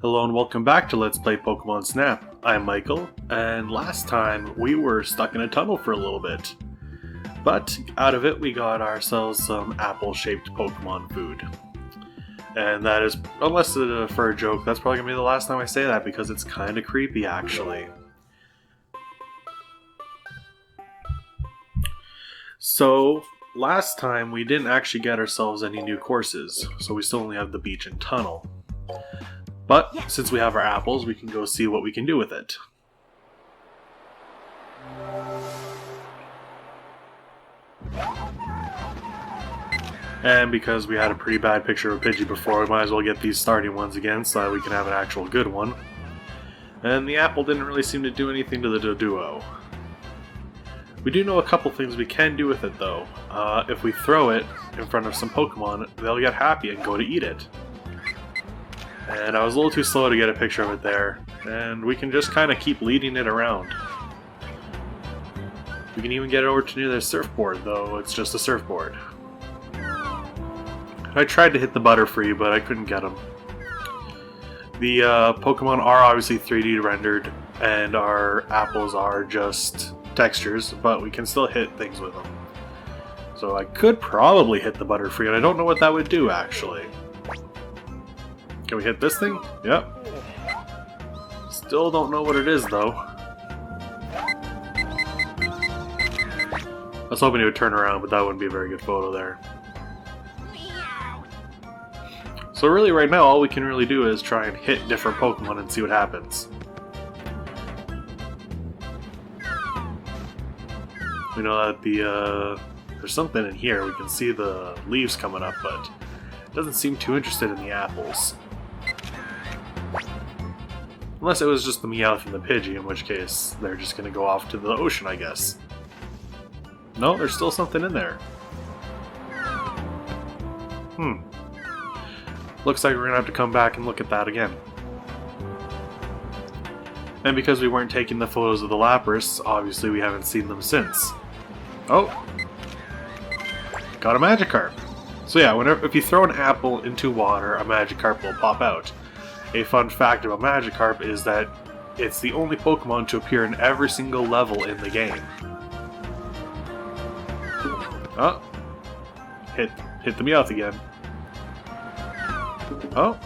Hello and welcome back to Let's Play Pokemon Snap. I'm Michael, and last time we were stuck in a tunnel for a little bit. But out of it we got ourselves some apple-shaped Pokemon food. And that is, unless it's for a joke, that's probably going to be the last time I say that because it's kind of creepy actually. So, last time we didn't actually get ourselves any new courses, so we still only have the beach and tunnel. But since we have our apples, we can go see what we can do with it. And because we had a pretty bad picture of a Pidgey before, we might as well get these starting ones again so that we can have an actual good one. And the apple didn't really seem to do anything to the Doduo. We do know a couple things we can do with it though. If we throw it in front of some Pokemon, they'll get happy and go to eat it. And I was a little too slow to get a picture of it there, and we can just kind of keep leading it around. We can even get it over to near the surfboard, though it's just a surfboard. I tried to hit the Butterfree, but I couldn't get him. The Pokemon are obviously 3D rendered, and our apples are just textures, but we can still hit things with them. So I could probably hit the Butterfree, and I don't know what that would do, actually. Can we hit this thing? Yep. Still don't know what it is, though. I was hoping it would turn around, but that wouldn't be a very good photo there. So really, right now, all we can really do is try and hit different Pokemon and see what happens. We know that there's something in here. We can see the leaves coming up, but it doesn't seem too interested in the apples. Unless it was just the Meowth and the Pidgey, in which case they're just going to go off to the ocean, I guess. No, there's still something in there. Looks like we're going to have to come back and look at that again. And because we weren't taking the photos of the Lapras, obviously we haven't seen them since. Oh! Got a Magikarp! So yeah, if you throw an apple into water, a Magikarp will pop out. A fun fact about Magikarp is that it's the only Pokemon to appear in every single level in the game. Oh! Hit the Meowth again. Oh!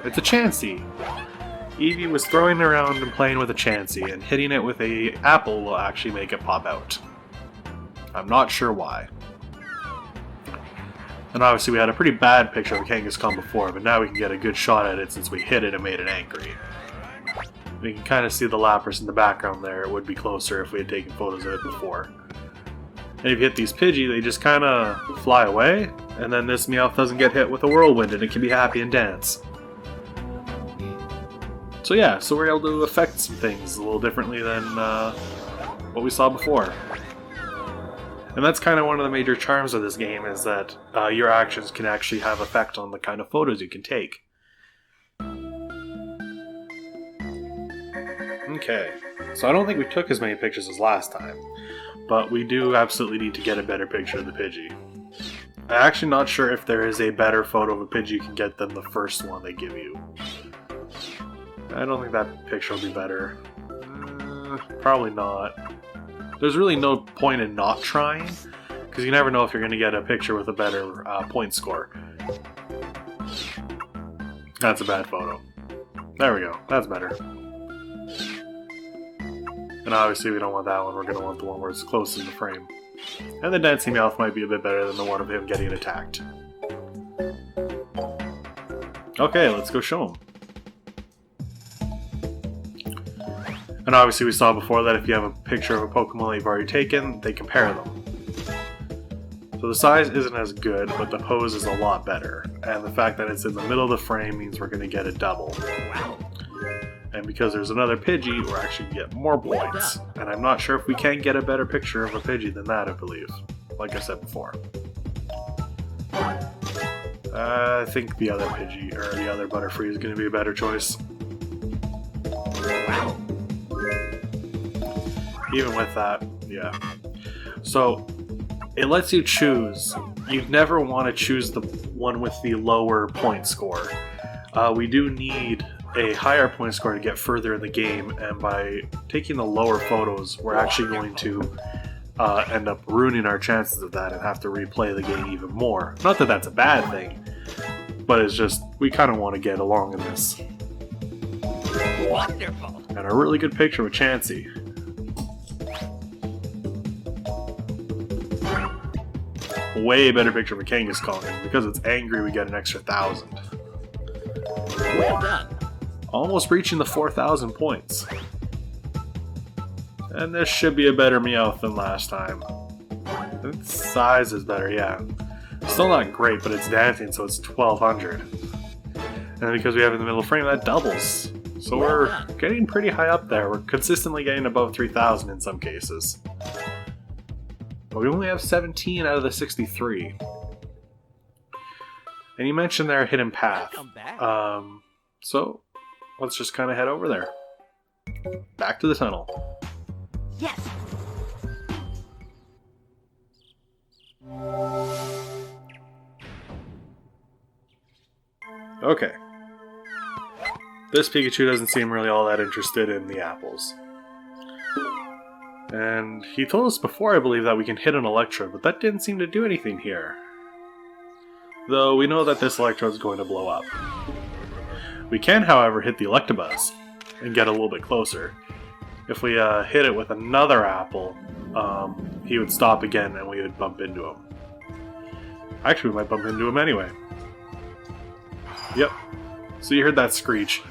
It's a Chansey! Eevee was throwing around and playing with a Chansey, and hitting it with an apple will actually make it pop out. I'm not sure why. And obviously we had a pretty bad picture of Kangaskhan before, but now we can get a good shot at it since we hit it and made it angry. We can kind of see the Lapras in the background there. It would be closer if we had taken photos of it before. And if you hit these Pidgey, they just kind of fly away, and then this Meowth doesn't get hit with a whirlwind and it can be happy and dance. So yeah, so we're able to affect some things a little differently than what we saw before. And that's kind of one of the major charms of this game, is that your actions can actually have effect on the kind of photos you can take. Okay, so I don't think we took as many pictures as last time, but we do absolutely need to get a better picture of the Pidgey. I'm actually not sure if there is a better photo of a Pidgey you can get than the first one they give you. I don't think that picture will be better. Probably not. There's really no point in not trying, because you never know if you're going to get a picture with a better point score. That's a bad photo. There we go. That's better. And obviously we don't want that one. We're going to want the one where it's close in the frame. And the Dancing Meowth might be a bit better than the one of him getting attacked. Okay, let's go show him. And obviously we saw before that if you have a picture of a Pokemon that you've already taken, they compare them. So the size isn't as good, but the pose is a lot better. And the fact that it's in the middle of the frame means we're going to get a double. And because there's another Pidgey, we're actually going to get more points. And I'm not sure if we can get a better picture of a Pidgey than that, I believe. Like I said before. I think the other Pidgey, or the other Butterfree is going to be a better choice. Even with that, yeah. So, it lets you choose. You'd never want to choose the one with the lower point score. We do need a higher point score to get further in the game, and by taking the lower photos, we're actually going to end up ruining our chances of that and have to replay the game even more. Not that that's a bad thing, but it's just, we kind of want to get along in this. Wonderful! And a really good picture with Chansey. Way better picture of a Kangaskhan, and because it's angry we get an extra 1,000. Well done! Almost reaching the 4,000 points. And this should be a better Meowth than last time. Its size is better, yeah. Still not great, but it's dancing, so it's 1,200. And because we have it in the middle frame, that doubles. So we're getting pretty high up there. We're consistently getting above 3,000 in some cases. But we only have 17 out of the 63. And you mentioned their hidden path. So let's just kind of head over there. Back to the tunnel. Yes! Okay. This Pikachu doesn't seem really all that interested in the apples. And he told us before, I believe, that we can hit an Electrode, but that didn't seem to do anything here. Though we know that this Electrode is going to blow up. We can, however, hit the Electabuzz and get a little bit closer. If we hit it with another apple, he would stop again and we would bump into him. Actually, we might bump into him anyway. Yep. So you heard that screech.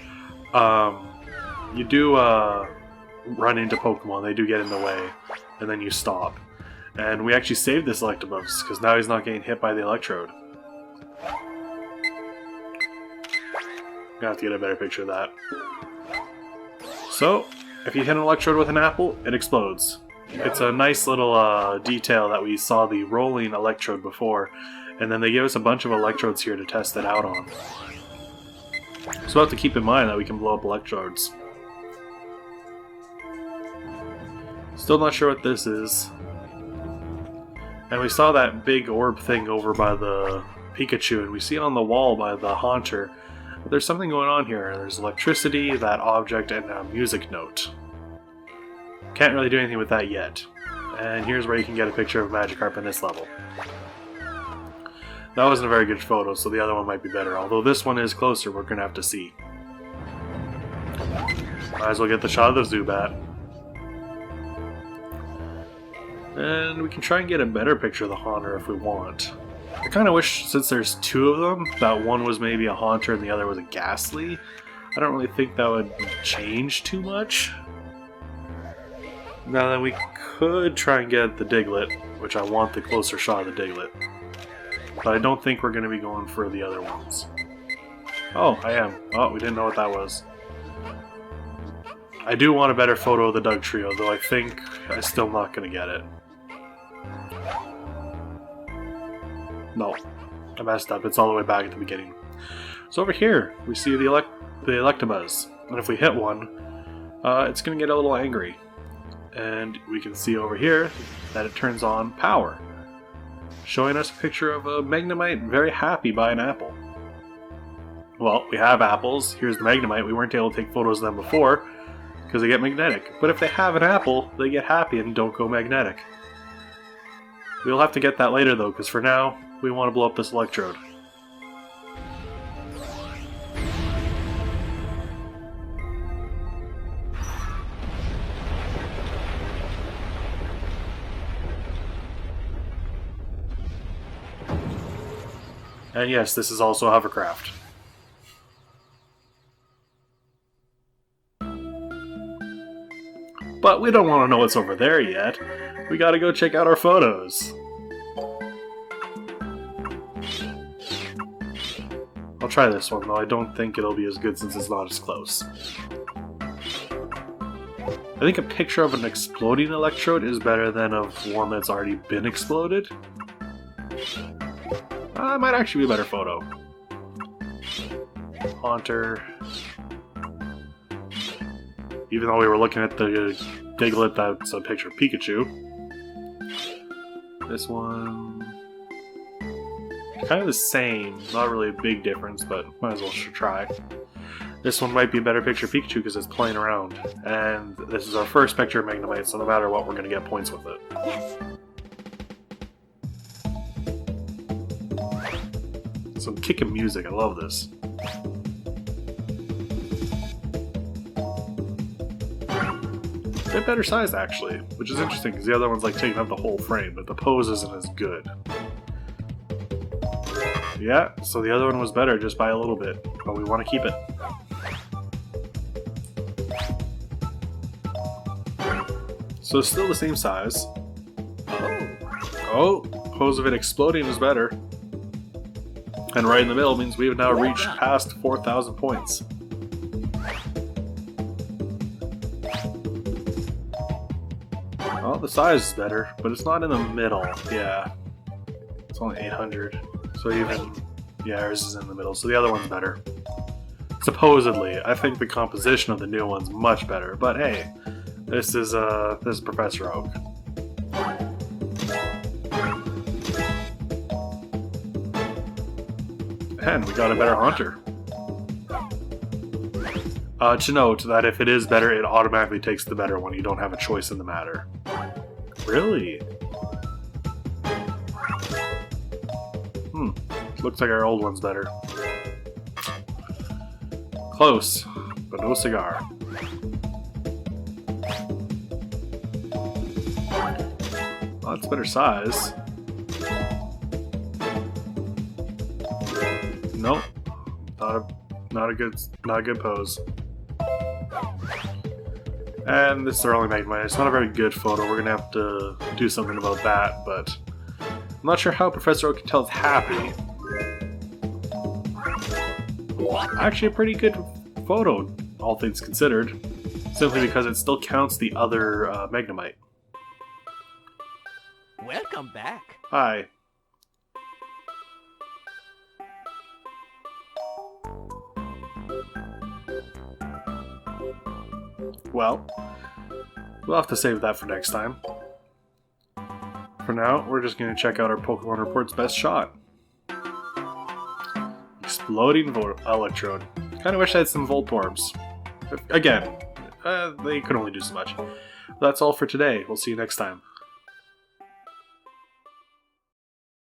You do run into Pokemon, they do get in the way, and then you stop. And we actually saved this Electabuzz, because now he's not getting hit by the Electrode. Gonna have to get a better picture of that. So, if you hit an Electrode with an apple, it explodes. It's a nice little detail that we saw the rolling Electrode before, and then they gave us a bunch of Electrodes here to test it out on. So we'll have to keep in mind that we can blow up Electrodes. Still not sure what this is. And we saw that big orb thing over by the Pikachu, and we see it on the wall by the Haunter. But there's something going on here. There's electricity, that object, and a music note. Can't really do anything with that yet. And here's where you can get a picture of Magikarp in this level. That wasn't a very good photo, so the other one might be better. Although this one is closer, we're going to have to see. Might as well get the shot of the Zubat. And we can try and get a better picture of the Haunter if we want. I kind of wish, since there's two of them, that one was maybe a Haunter and the other was a Ghastly. I don't really think that would change too much. Now then, we could try and get the Diglett, which I want the closer shot of the Diglett. But I don't think we're going to be going for the other ones. Oh, I am. Oh, we didn't know what that was. I do want a better photo of the Dugtrio, though I think I'm still not going to get it. No, I messed up. It's all the way back at the beginning. So over here, we see the Electabuzz. And if we hit one, it's going to get a little angry. And we can see over here that it turns on power, showing us a picture of a Magnemite very happy by an apple. Well, we have apples. Here's the Magnemite. We weren't able to take photos of them before because they get magnetic. But if they have an apple, they get happy and don't go magnetic. We'll have to get that later though, because for now, we want to blow up this Electrode. And yes, this is also hovercraft. But we don't want to know what's over there yet. We gotta go check out our photos. I'll try this one, though I don't think it'll be as good since it's not as close. I think a picture of an exploding Electrode is better than of one that's already been exploded. It might actually be a better photo. Haunter. Even though we were looking at the Diglett, that's a picture of Pikachu. This one. kind of the same. Not really a big difference, but might as well try. This one might be a better picture of Pikachu because it's playing around. And this is our first picture of Magnemite, so no matter what, we're going to get points with it. Yes. Some kicking music, I love this. A bit better size actually, which is interesting because the other one's like taking up the whole frame, but the pose isn't as good. Yeah, so the other one was better just by a little bit, but we want to keep it. So it's still the same size. Oh, pose of it exploding is better. And right in the middle means we have now reached past 4,000 points. Well, the size is better, but it's not in the middle. Yeah. It's only 800. So even... yeah, ours is in the middle, so the other one's better. Supposedly. I think the composition of the new one's much better, but hey, this is Professor Oak. And we got a better Haunter. To note that if it is better, it automatically takes the better one. You don't have a choice in the matter. Really? Looks like our old one's better. Close, but no cigar. Well, that's better size. Nope. Not a good pose. And this is our only Magnemite. It's not a very good photo. We're gonna have to do something about that, but I'm not sure how Professor Oak can tell it's happy. Actually, a pretty good photo, all things considered. Simply because it still counts the other Magnemite. Welcome back. Hi. Well, we'll have to save that for next time. For now, we're just going to check out our Pokemon Report's best shot. Exploding Electrode. Kind of wish I had some Voltorbs. Again, they could only do so much. That's all for today. We'll see you next time.